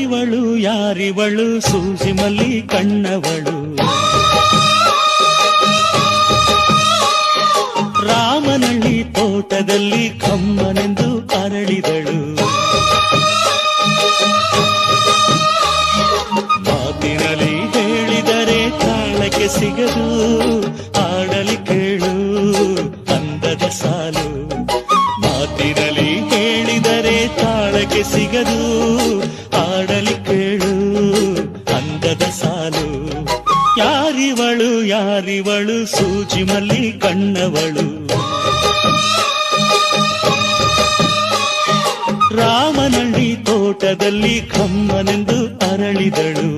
ಯಾರಿವಳು ಯಾರಿವಳು ಸೂಜಿ ಮಲ್ಲಿ ಕಣ್ಣವಳು ರಾಮನಳ್ಳಿ ತೋಟದಲ್ಲಿ ಕಮ್ಮನೆಂದು ಅರಳಿದಳು ಮಾತಿನಲ್ಲಿ ಹೇಳಿದರೆ ತಾಳಕ್ಕೆ ಸಿಗದು ಆಡಲಿ ಕೇಳು ಅಂದದ ಸಾಲು ಮಾತಿನಲ್ಲಿ ಹೇಳಿದರೆ ತಾಳಕ್ಕೆ ಸಿಗದು ಆಡಲಿ ಕೇಳು ಅಂದದ ಸಾಲು ಯಾರಿವಳು ಯಾರಿವಳು ಸೂಜಿ ಮಲ್ಲಿ ಕಣ್ಣವಳು ರಾಮನಳ್ಳಿ ತೋಟದಲ್ಲಿ ಕಮ್ಮನೆಂದು ಅರಳಿದಳು